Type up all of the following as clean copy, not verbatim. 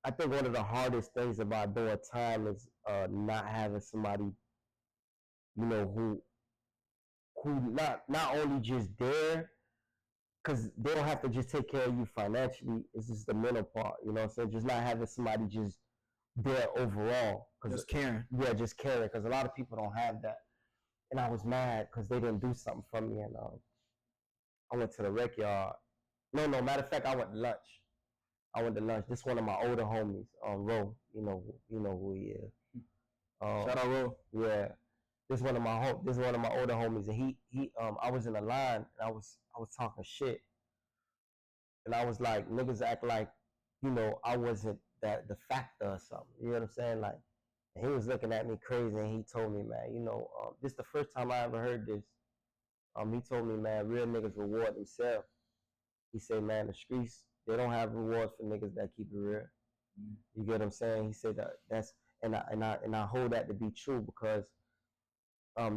I think one of the hardest things about doing time is not having somebody, you know, who not only just there, because they don't have to just take care of you financially. It's just the mental part, you know what I'm saying? Just not having somebody just there overall. Just caring. Yeah, just caring. Because a lot of people don't have that. And I was mad because they didn't do something for me. And I went to the rec yard. No, matter of fact, I went to lunch. This one of my older homies, Ro. You know who he is. Shout out Ro. Yeah. This one of my older homies, and he I was in a line and I was talking shit, and I was like, niggas act like, I wasn't the factor or something. You know what I'm saying? Like, and he was looking at me crazy, and he told me, man, this is the first time I ever heard this. He told me, man, real niggas reward themselves. He said, man, the streets, they don't have rewards for niggas that keep it real. You get what I'm saying? He said that's and I hold that to be true because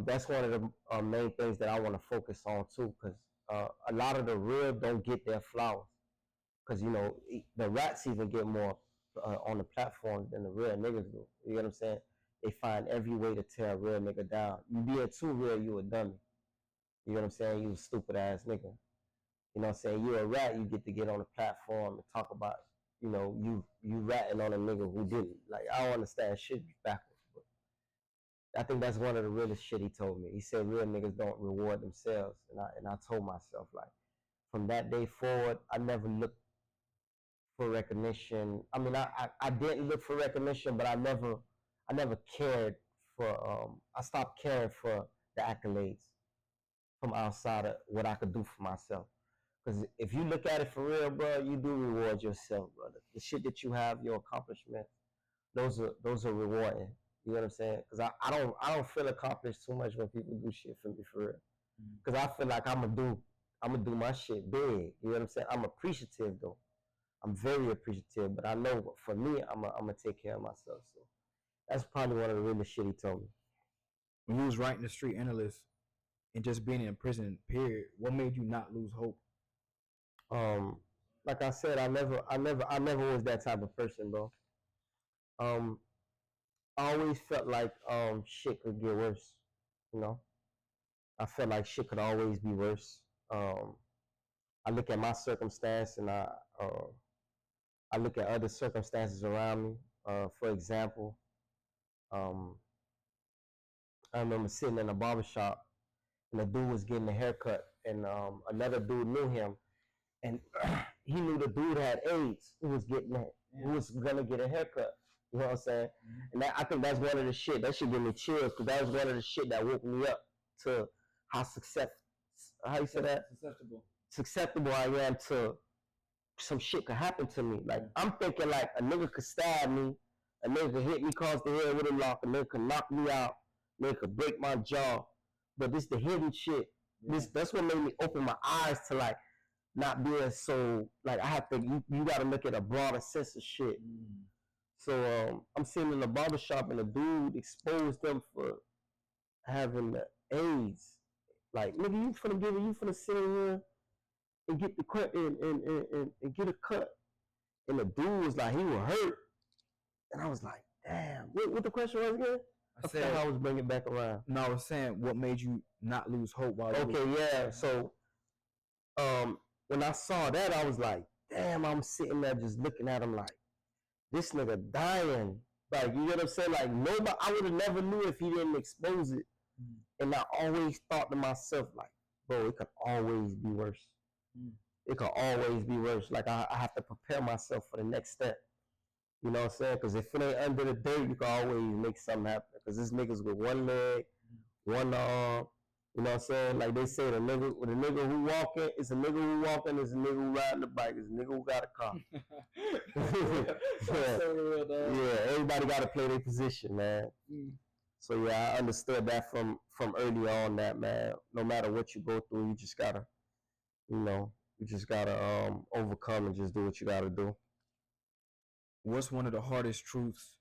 that's one of the main things that I want to focus on too, because a lot of the real don't get their flowers, because the rats even get more on the platform than the real niggas do. You get what I'm saying? They find every way to tear a real nigga down. You being too real, you a dummy. You know what I'm saying? You a stupid ass nigga. You know what I'm saying? You a rat, you get on the platform and talk about, you ratting on a nigga who didn't. Like, I don't understand, shit be backwards. But I think that's one of the realest shit he told me. He said real niggas don't reward themselves. And I told myself, like, from that day forward, I never looked for recognition. I mean, I didn't look for recognition, but I never cared for, I stopped caring for the accolades from outside of what I could do for myself. Because if you look at it for real, bro, you do reward yourself, brother. The shit that you have, your accomplishments, those are rewarding. You know what I'm saying? Because I don't feel accomplished too much when people do shit for me for real. Because I feel like I'm gonna do my shit big. You know what I'm saying? I'm appreciative though. I'm very appreciative, but I know for me, I'm gonna take care of myself. So that's probably one of the realest shit he told me. When you was writing the Street Analyst and just being in prison, period, what made you not lose hope? Um, like I said, I never was that type of person, bro. Um, I always felt like shit could get worse. You know, I felt like shit could always be worse. Um, I look at my circumstance and I look at other circumstances around me. For example, um, I remember sitting in a barbershop and the dude was getting a haircut, and another dude knew him, and he knew the dude had AIDS who was gonna get a haircut. You know what I'm saying? And I think that's one of the shit that should give me chills, because that was one of the shit that woke me up to how how you say that? Susceptible I am to some shit could happen to me. Like, I'm thinking like a nigga could stab me, a nigga could hit me across the head with a lock, a nigga could knock me out, a nigga could break my jaw. But this the hidden shit. That's what made me open my eyes to, like, not being so, like, I have to, you gotta look at a broader sense of shit. So I'm sitting in the barbershop and a dude exposed them for having the AIDS. Like, nigga, you finna sit in here and get the cut and get a cut. And the dude was like, he was hurt. And I was like, damn. What the question was again? I said I was bringing it back around. No, I was saying, what made you not lose hope? Okay, yeah. So when I saw that, I was like, damn, I'm sitting there just looking at him like, this nigga dying. Like, you know what I'm saying? Like, nobody, I would have never knew if he didn't expose it. And I always thought to myself, like, bro, it could always be worse. It could always be worse. Like, I have to prepare myself for the next step. You know what I'm saying? Because if it ain't under the dirt, you can always make something happen. Because this nigga's with one leg, one arm. You know what I'm saying? Like they say, the nigga who walking, it's a nigga who walking, it's a nigga who riding the bike, it's a nigga who got a car. Yeah, everybody got to play their position, man. So yeah, I understood that from early on, that, man, no matter what you go through, you just gotta, overcome and just do what you gotta do. What's one of the hardest truths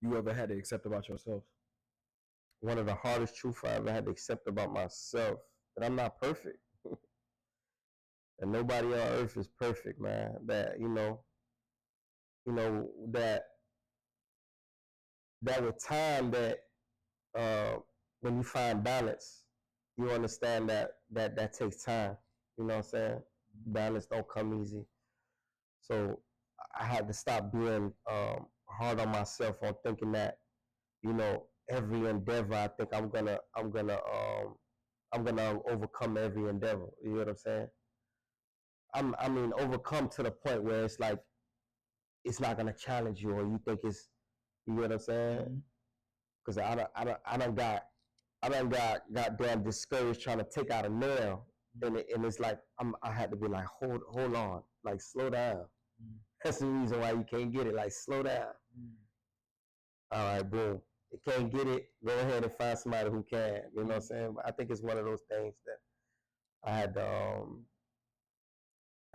you ever had to accept about yourself? One of the hardest truths I ever had to accept about myself, that I'm not perfect. And nobody on earth is perfect, man. That, you know, that with time that when you find balance, you understand that takes time. You know what I'm saying? Balance don't come easy. So I had to stop being hard on myself on thinking that, you know, every endeavor I think I'm gonna overcome every endeavor. You know what I'm saying? I mean overcome to the point where it's like it's not gonna challenge you or you think it's, you know what I'm saying? Because I done got goddamn discouraged trying to take out a nail, and it's like I had to be like, hold on, like slow down. That's the reason why you can't get it. Like slow down. All right, boom. You can't get it. Go ahead and find somebody who can. You know what I'm saying? But I think it's one of those things that I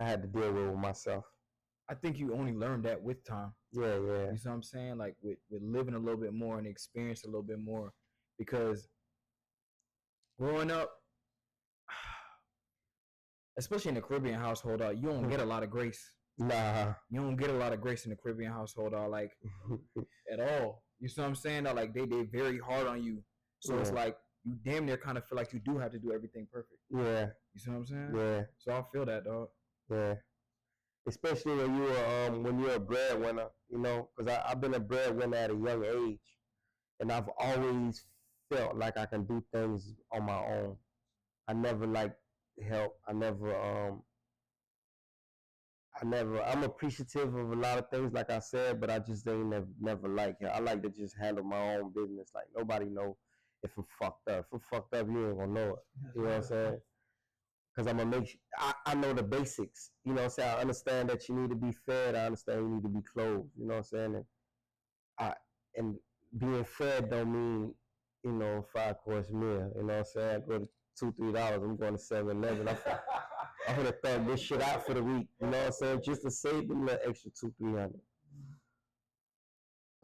had to deal with myself. I think you only learn that with time. Yeah. You know what I'm saying? Like with living a little bit more and experience a little bit more, because growing up, especially in the Caribbean household, you don't get a lot of grace. Nah. You don't get a lot of grace in the Caribbean household, like at all. You see what I'm saying? Like they very hard on you. So it's like you damn near kind of feel like you do have to do everything perfect. Yeah. You see what I'm saying? Yeah. So I feel that, dog. Yeah. Especially when you're a breadwinner, you know, because I've been a breadwinner at a young age, and I've always felt like I can do things on my own. I never liked help. I'm appreciative of a lot of things, like I said, but I just ain't never like it. I like to just handle my own business. Like nobody know if I'm fucked up. If I'm fucked up, you ain't gonna know it. You know what I'm saying? Because I'm gonna I know the basics. You know what I'm saying? I understand that you need to be fed. I understand you need to be clothed. You know what I'm saying? And being fed don't mean, you know, 5-course meal. You know what I'm saying? I go to $2-3. I'm going to 7-Eleven. I'm gonna thug this shit out for the week. You know what I'm saying? Just to save them little extra $200-300.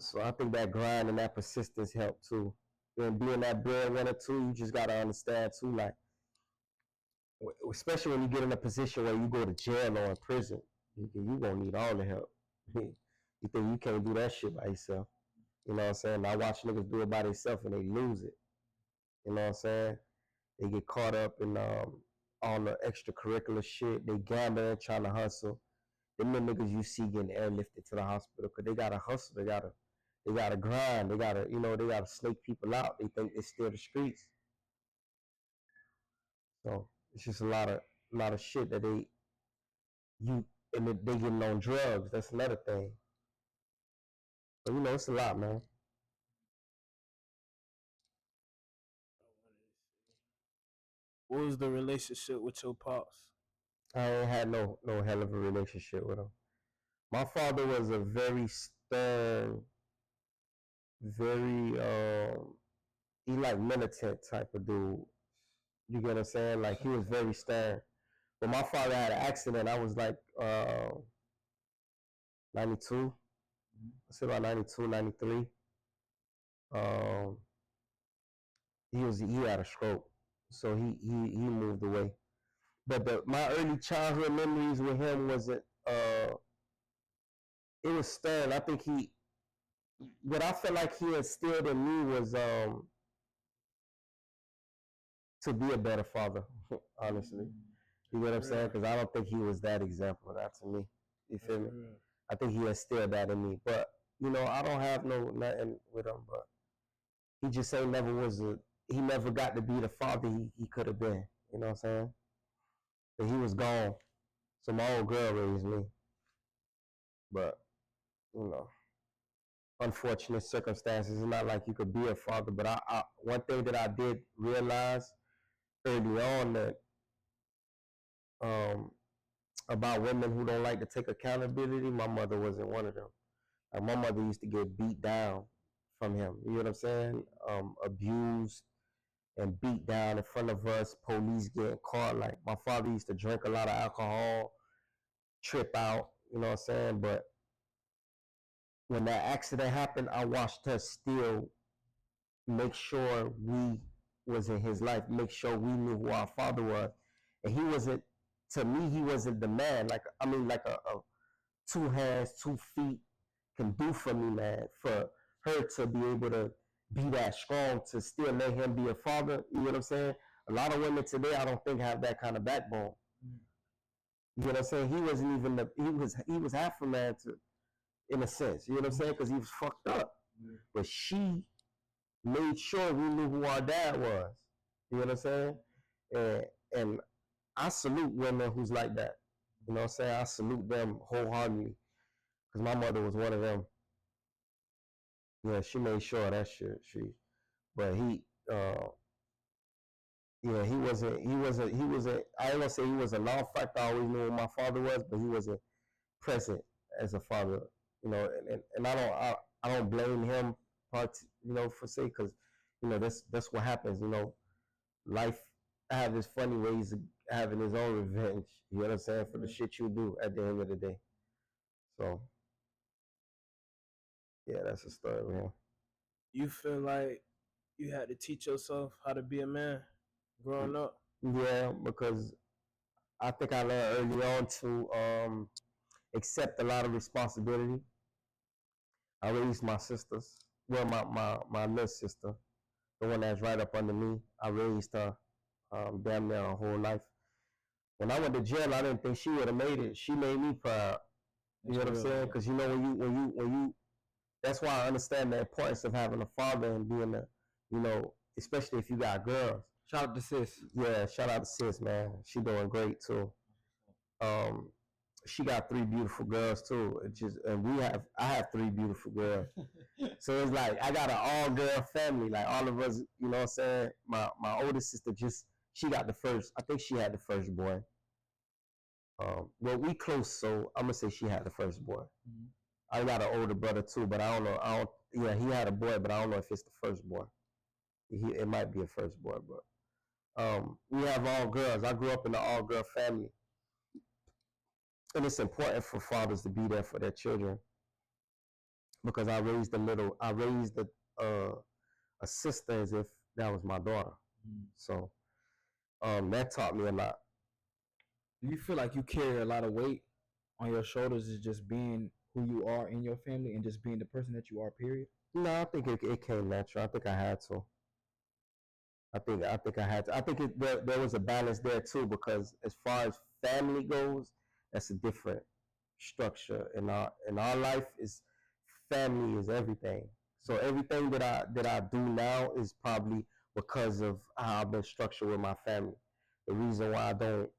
So I think that grind and that persistence help too. And being that breadwinner too, you just gotta understand too, like, especially when you get in a position where you go to jail or in prison, you gonna need all the help. You think you can't do that shit by yourself. You know what I'm saying? I watch niggas do it by themselves and they lose it. You know what I'm saying? They get caught up in all the extracurricular shit. They gambling, trying to hustle. Them the niggas you see getting airlifted to the hospital because they gotta hustle. They gotta grind. They gotta snake people out. They think it's still the streets. So it's just a lot of shit that they getting on drugs. That's another thing. But you know, it's a lot, man. What was the relationship with your pops? I ain't had no hell of a relationship with him. My father was a very stern, very he like militant type of dude. You get what I'm saying? Like he was very stern. When my father had an accident, I was like 92. I said about 92, 93. Um, he had a stroke, so he moved away. But my early childhood memories with him wasn't. It was stern. I think what I felt like he instilled in me was to be a better father. Honestly, you know what I'm saying? Because I don't think he was that example. That to me, you feel me? I think he instilled that in me. But you know, I don't have nothing with him. But he just ain't never was a. He never got to be the father he could have been. You know what I'm saying? But he was gone. So my old girl raised me. But you know, unfortunate circumstances. It's not like you could be a father. But I one thing that I did realize early on that about women who don't like to take accountability, my mother wasn't one of them. Like my mother used to get beat down from him. You know what I'm saying? Abused and beat down in front of us. Police getting caught. Like my father used to drink a lot of alcohol, trip out. You know what I'm saying? But when that accident happened, I watched her still make sure we was in his life, make sure we knew who our father was. And he wasn't, to me, he wasn't the man. Like, I mean, like a 2 hands, 2 feet, can do for me, man. For her to be able to be that strong to still let him be a father. You know what I'm saying? A lot of women today, I don't think have that kind of backbone. You know what I'm saying? He wasn't even he was half a man to, in a sense. You know what I'm saying? Because he was fucked up. But she made sure we knew who our dad was. You know what I'm saying? And I salute women who's like that. You know what I'm saying? I salute them wholeheartedly. Because my mother was one of them. Yeah, she made sure of that shit. But yeah, he wasn't, I ain't gonna say he was a non-factor. I always knew who my father was, but he wasn't present as a father, you know, and I don't blame him, you know, for say, because, you know, that's what happens, you know, life have its funny ways of having his own revenge, you know what I'm saying, for the shit you do at the end of the day. So, yeah, that's the story, man. You feel like you had to teach yourself how to be a man growing up? Yeah, because I think I learned early on to accept a lot of responsibility. I raised my sisters. Well, my little sister, the one that's right up under me. I raised her damn near her whole life. When I went to jail, I didn't think she would have made it. She made me proud. You know what I'm saying? Because you know when you, that's why I understand the importance of having a father and being a, you know, especially if you got girls. Shout out to sis. Yeah, shout out to sis, man. She doing great too. She got 3 beautiful girls too. It just, and I have 3 beautiful girls. So it's like I got an all girl family. Like all of us, you know what I'm saying? My oldest sister she got the first. I think she had the first boy. Well, we close, so I'm gonna say she had the first boy. I got an older brother too, but I don't know. Yeah, he had a boy, but I don't know if it's the first boy. It might be a first boy, but we have all girls. I grew up in an all girl family. And it's important for fathers to be there for their children because I raised a sister as if that was my daughter. So that taught me a lot. Do you feel like you carry a lot of weight on your shoulders, is just being who you are in your family and just being the person that you are, period? No, I think it came natural. I think I had to. I think I had to. I think there was a balance there too because as far as family goes, that's a different structure. In our life is family is everything. So everything that I do now is probably because of how I've been structured with my family. The reason why I don't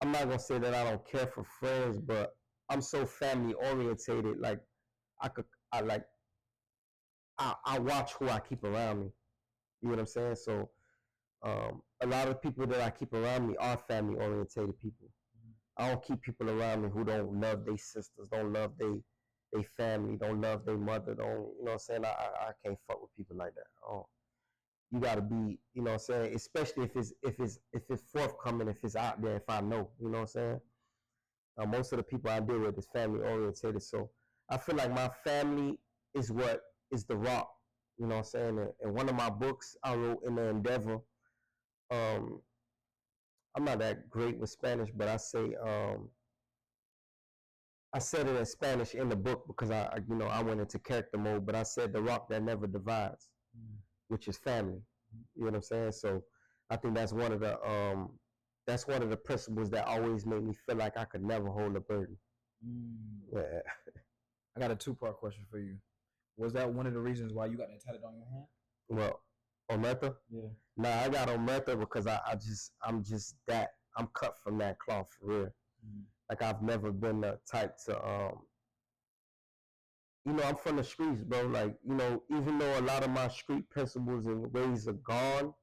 I'm not gonna say that I don't care for friends, but I'm so family orientated. Like I could I like I watch who I keep around me. You know what I'm saying? So a lot of people that I keep around me are family orientated people. I don't keep people around me who don't love their sisters, don't love they family, don't love their mother, don't, you know what I'm saying? I can't fuck with people like that. Oh, you gotta be, you know what I'm saying? Especially if it's forthcoming, if it's out there, if I know, you know what I'm saying? Most of the people I deal with is family orientated, so I feel like my family is what is the rock, you know what I'm saying? And one of my books I wrote in the endeavor, um, I'm not that great with Spanish, but I said it in Spanish in the book because I went into character mode, but I said the rock that never divides, which is family. You know what I'm saying? So I think that's one of the principles that always made me feel like I could never hold a burden. Yeah. I got a 2-part question for you. Was that one of the reasons why you got that tatted on your hand? Well, Omerta? Yeah. Nah, I got Omerta because I'm cut from that cloth for real. Like I've never been the type to I'm from the streets, bro. Like, even though a lot of my street principles and ways are gone,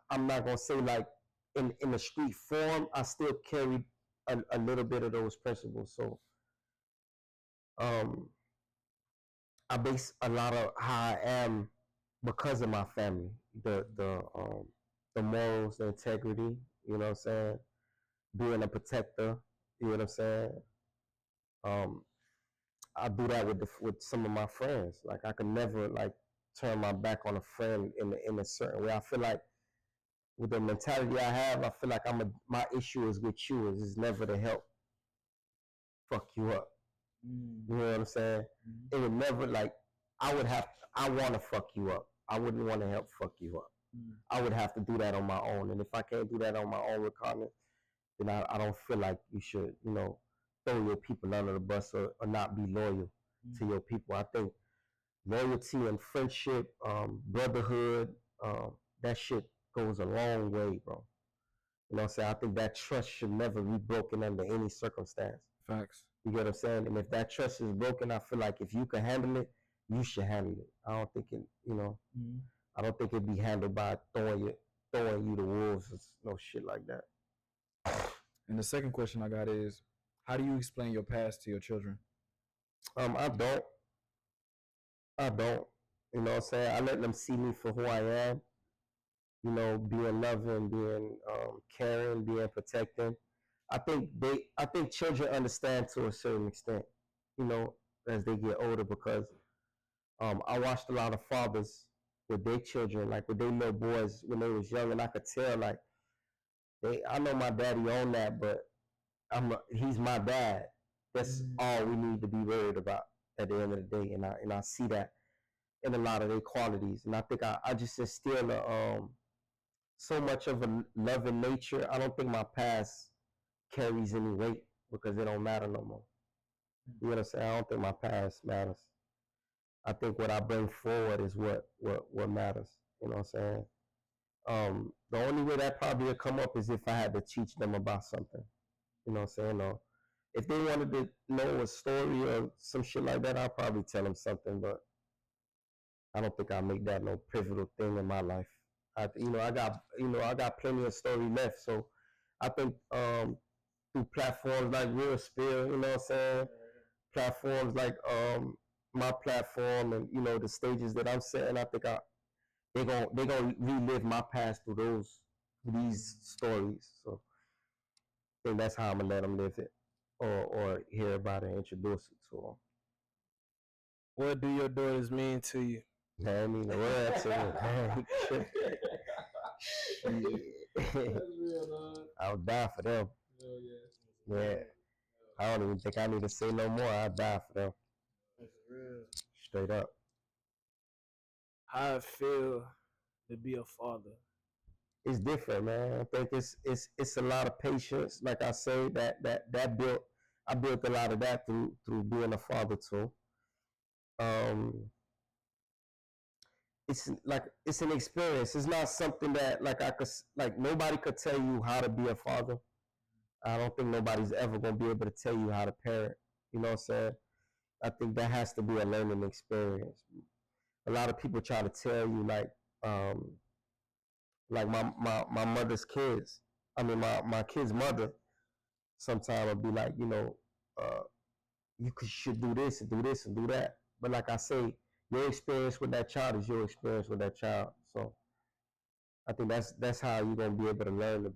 I'm not gonna say like in the street form, I still carry a little bit of those principles. So I base a lot of how I am because of my family. The morals, the integrity, you know what I'm saying? Being a protector, you know what I'm saying? I do that with some of my friends. Like I could never like turn my back on a friend in a certain way. I feel like with the mentality I have, I feel like my issue is with you. Is never to help. fuck you up. Mm. You know what I'm saying? It would never like I want to fuck you up. I wouldn't want to help fuck you up. I would have to do that on my own. And if I can't do that on my own, Ricardo, then I don't feel like you should, throw your people under the bus or not be loyal to your people. I think loyalty and friendship, brotherhood, that shit goes a long way, bro. You know what I'm saying? I think that trust should never be broken under any circumstance. Facts. You get what I'm saying? And if that trust is broken, I feel like if you can handle it, you should handle it. I don't think it, I don't think it'd be handled by throwing you to wolves or no shit like that. And the second question I got is, how do you explain your past to your children? I don't. You know what I'm saying? I let them see me for who I am. Being loving, being caring, being protecting. I think children understand to a certain extent, as they get older because I watched a lot of fathers with their children, like with their little boys when they was young, and I could tell like I know my daddy on that, but he's my dad. That's all we need to be worried about at the end of the day, and I see that in a lot of their qualities, and I think I just instill so much of a loving nature. I don't think my past carries any weight because it don't matter no more. You know what I'm saying? I don't think my past matters. I think what I bring forward is what matters. You know what I'm saying? The only way that probably would come up is if I had to teach them about something. You know what I'm saying? Or if they wanted to know a story or some shit like that, I'll probably tell them something, but I don't think I'll make that no pivotal thing in my life. I got plenty of story left. So I think through platforms like Real Spill, you know what I'm saying? Platforms like my platform and the stages that I'm setting, I think they gonna relive my past through these stories. So I think that's how I'm gonna let them live it or hear about it and introduce it to them. What do your daughters mean to you? I mean the word to them. I'll die for them. Yeah. I don't even think I need to say no more. I'll die for them. Straight up. How I feel to be a father. It's different, man. I think it's a lot of patience. Like I say, I built a lot of that through being a father too. It's an experience. It's not something that nobody could tell you how to be a father. I don't think nobody's ever gonna be able to tell you how to parent. You know what I'm saying? I think that has to be a learning experience. A lot of people try to tell you like my mother's kids. I mean my kid's mother. Sometimes will be like, you should do this and do this and do that. But like I say, your experience with that child is your experience with that child. So I think that's how you're gonna be able to learn to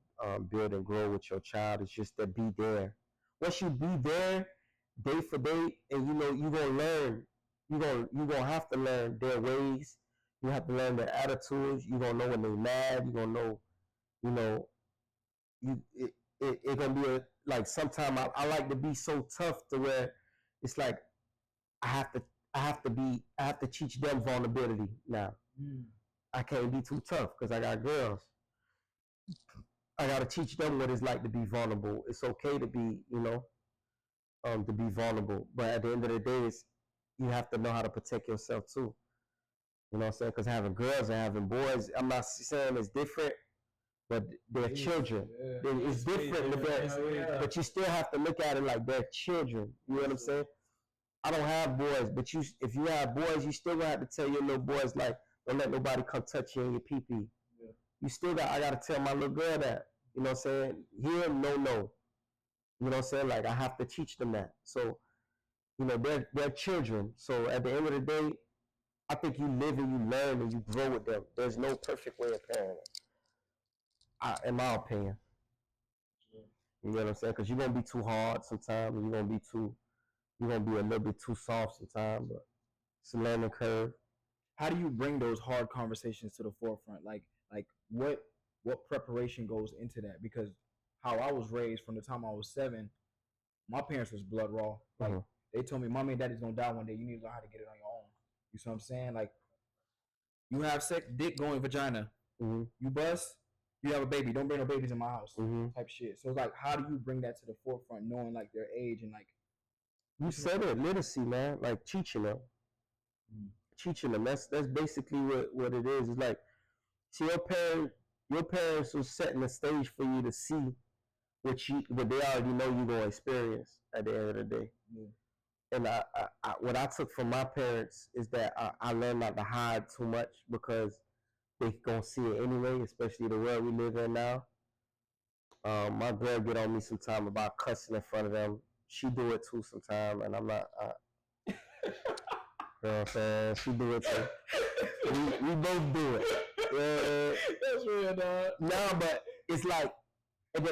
build and grow with your child. It's just to be there. Once you be there, day for day, and you're gonna learn. You're gonna have to learn their ways. You have to learn their attitudes. You're gonna know when they're mad. You're gonna know, it gonna be like sometimes I like to be so tough to where it's like I have to teach them vulnerability now. I can't be too tough because I got girls. I got to teach them what it's like to be vulnerable. It's okay to be, to be vulnerable. But at the end of the day, you have to know how to protect yourself too. You know what I'm saying? Because having girls and having boys, I'm not saying it's different, but they're children. Yeah. It's different, but you still have to look at it like they're children. You know what I'm saying? I don't have boys, but if you have boys, you still gonna have to tell your little boys like, don't let nobody come touch you in your pee-pee. Yeah. I gotta tell my little girl that. You know what I'm saying? Here, no. You know what I'm saying? Like I have to teach them that. So, they're children. So at the end of the day, I think you live and you learn and you grow with them. There's no perfect way of parenting, in my opinion. You know what I'm saying? Because you're gonna be too hard sometimes, and you're gonna be a little bit too soft sometimes, but it's a learning curve. How do you bring those hard conversations to the forefront? Like what preparation goes into that? Because how I was raised from the time I was 7, my parents was blood raw. Like they told me, mommy and daddy's gonna die one day. You need to learn how to get it on your own. You see what I'm saying? Like you have sex, dick going vagina. You bust, you have a baby. Don't bring no babies in my house. Type shit. So it's like, how do you bring that to the forefront, knowing like their age and like you said it, literacy, man. Like teaching them. Teaching them. That's basically what it is. It's like, see, your parents was setting the stage for you to see what they already know you're gonna experience at the end of the day. And I what I took from my parents is that I learned not to hide too much, because they gonna see it anyway, especially the world we live in now. My girl get on me sometime about cussing in front of them. She do it too sometime, and I'm not. You know what I'm saying? She do it too. We both do it. That's real, dog. No, but it's like, and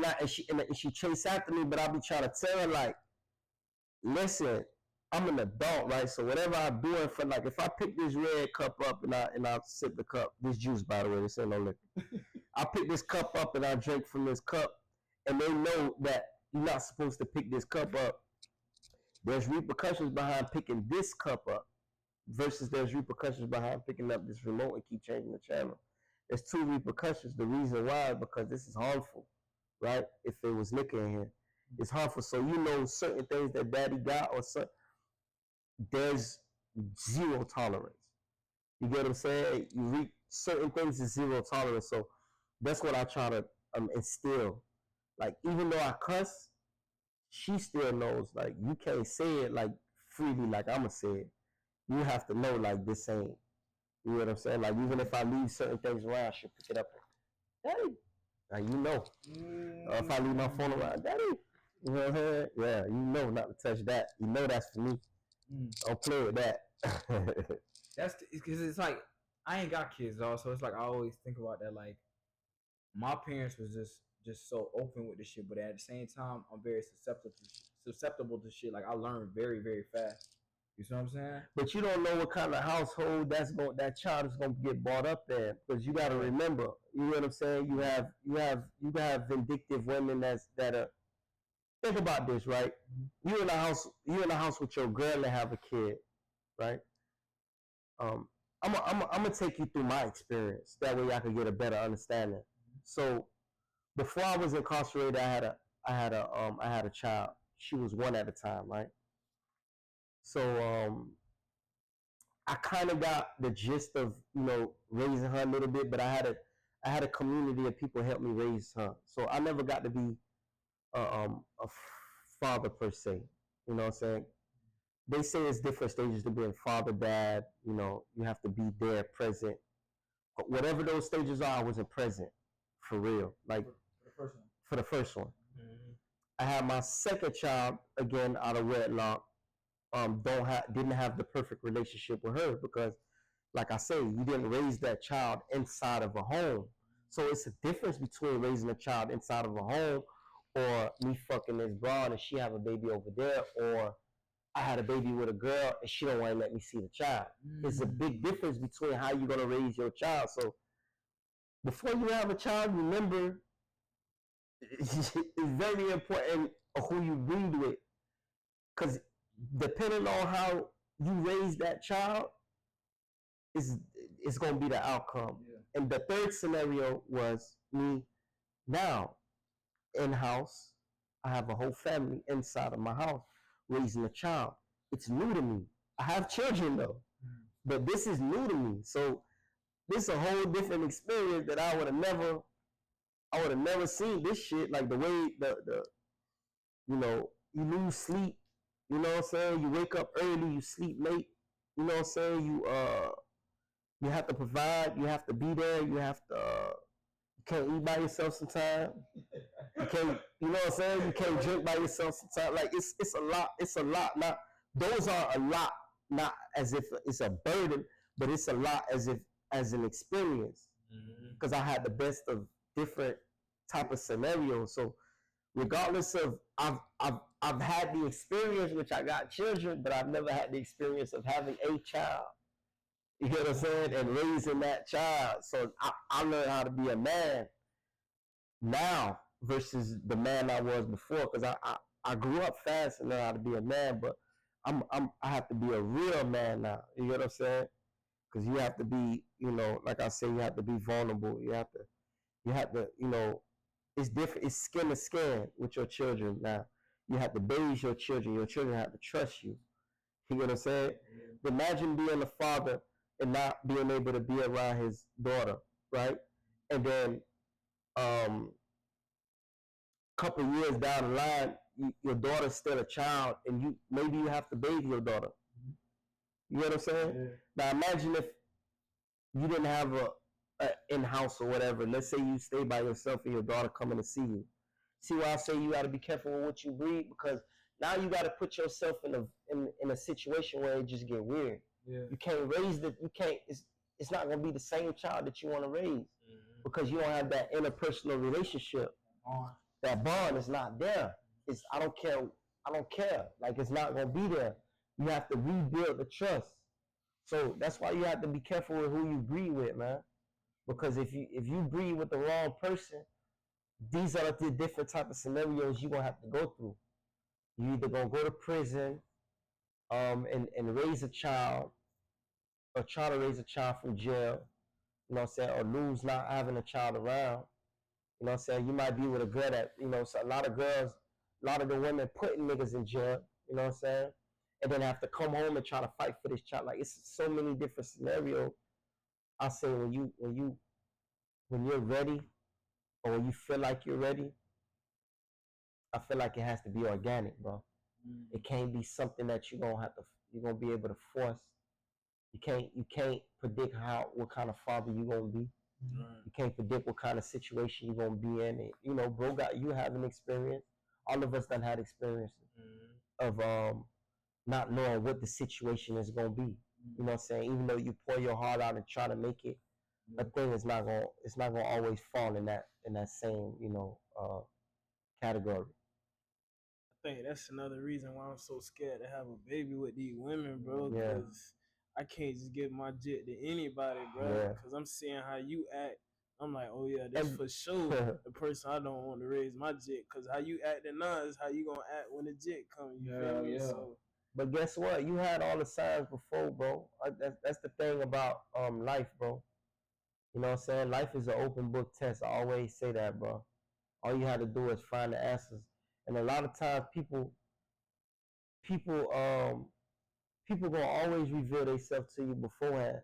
then she chase after me, but I be trying to tell her, like, listen, I'm an adult, right? So whatever I'm doing, for like, if I pick this red cup up and I sip the cup, this juice, by the way, this ain't no liquor. I pick this cup up and I drink from this cup, and they know that you're not supposed to pick this cup up. There's repercussions behind picking this cup up, versus there's repercussions behind picking up this remote and keep changing the channel. There's two repercussions. The reason why, because this is harmful, right? If there was liquor in here, it's harmful. So you know certain things that daddy got, or there's zero tolerance. You get what I'm saying? You reach certain things is zero tolerance. So that's what I try to instill. Like, even though I cuss, she still knows, like, you can't say it like freely like I'ma say it. You have to know, like, this ain't, you know what I'm saying? Like, even if I leave certain things around, she'll pick it up. Daddy, now you know. Or if I leave my phone around, daddy, you know what I'm saying? Yeah, you know not to touch that. You know that's for me. Don't play with that. That's because it's like, I ain't got kids, though, so it's like I always think about that. Like, my parents was just so open with the shit, but at the same time, I'm very susceptible to shit. Like, I learn very, very fast. You see what I'm saying? But you don't know what kind of household that child is gonna get brought up in, because you got to remember. You know what I'm saying? You have vindictive women that are. Think about this, right? You in a house with your girl and have a kid, right? I'm gonna take you through my experience. That way, I can get a better understanding. So, before I was incarcerated, I had a child. She was 1 at a time, right? So I kind of got the gist of, you know, raising her a little bit, but I had a community of people help me raise her. So I never got to be a father per se. You know what I'm saying? They say it's different stages to being father, dad. You know, you have to be there, present. But whatever those stages are, I wasn't present for real. Like for the first one. I had my second child, again, out of wedlock. Didn't have the perfect relationship with her, because, like I say, you didn't raise that child inside of a home. So it's a difference between raising a child inside of a home, or me fucking this broad and she have a baby over there, or I had a baby with a girl and she don't want to let me see the child. There's a big difference between how you're gonna raise your child. So before you have a child, remember, it's very important who you breed with, because depending on how you raise that child, it's gonna be the outcome. Yeah. And the third scenario was me now in-house. I have a whole family inside of my house raising a child. It's new to me. I have children though, but this is new to me. So this is a whole different experience that I would have never seen this shit. Like the way the you know, you lose sleep. You know what I'm saying? You wake up early, you sleep late. You know what I'm saying? You have to provide. You have to be there. You have to. You can't eat by yourself sometimes. You can't. You know what I'm saying? You can't drink by yourself sometimes. Like it's a lot. It's a lot. Not those are a lot. Not as if it's a burden, but it's a lot as an experience. Because I had the best of different type of scenarios. So regardless of I've had the experience, which I got children, but I've never had the experience of having a child. You get what I'm saying? And raising that child. So I learned how to be a man now versus the man I was before, because I grew up fast and learned how to be a man, but I have to be a real man now. You get what I'm saying? Because you have to be, you know, like I say, you have to be vulnerable. You have to, you know, it's different. It's skin to skin with your children now. You have to bathe your children. Your children have to trust you. You get what I'm saying? Imagine being a father and not being able to be around his daughter, right? And then couple years down the line, your daughter's still a child, and maybe you have to bathe your daughter. You know what I'm saying? Yeah. Now imagine if you didn't have a in-house or whatever. Let's say you stay by yourself and your daughter coming to see you. See why I say you got to be careful with what you breed, because now you got to put yourself in a situation where it just get weird. Yeah. You can't raise you can't. It's not gonna be the same child that you want to raise because you don't have that interpersonal relationship. That bond is not there. I don't care. Like, it's not gonna be there. You have to rebuild the trust. So that's why you have to be careful with who you breed with, man. Because if you breed with the wrong person, these are the different type of scenarios you're gonna have to go through. You either gonna go to prison, and raise a child, or try to raise a child from jail, you know what I'm saying, or lose not having a child around. You know what I'm saying? You might be with a girl that, you know, so a lot of the women putting niggas in jail, you know what I'm saying? And then have to come home and try to fight for this child. Like, it's so many different scenarios. I say when you're ready, or when you feel like you're ready, I feel like it has to be organic, bro. It can't be something that you're gonna be able to force. You can't predict what kind of father you're gonna be. You can't predict what kind of situation you're gonna be in. And, you know, bro, you have an experience. All of us done had experiences of not knowing what the situation is gonna be. You know what I'm saying? Even though you pour your heart out and try to make it, a thing is not gonna always fall in that same, you know, category. I think that's another reason why I'm so scared to have a baby with these women, bro. Yeah. Because I can't just give my jit to anybody, bro. Yeah. Because I'm seeing how you act. I'm like, oh yeah, that's for sure the person I don't want to raise my jit. Because how you acting now is how you gonna act when the jit comes. You feel me? So, but guess what? You had all the signs before, bro. That's the thing about life, bro. You know what I'm saying? Life is an open book test. I always say that, bro. All you have to do is find the answers. And a lot of times people gonna always reveal themselves to you beforehand.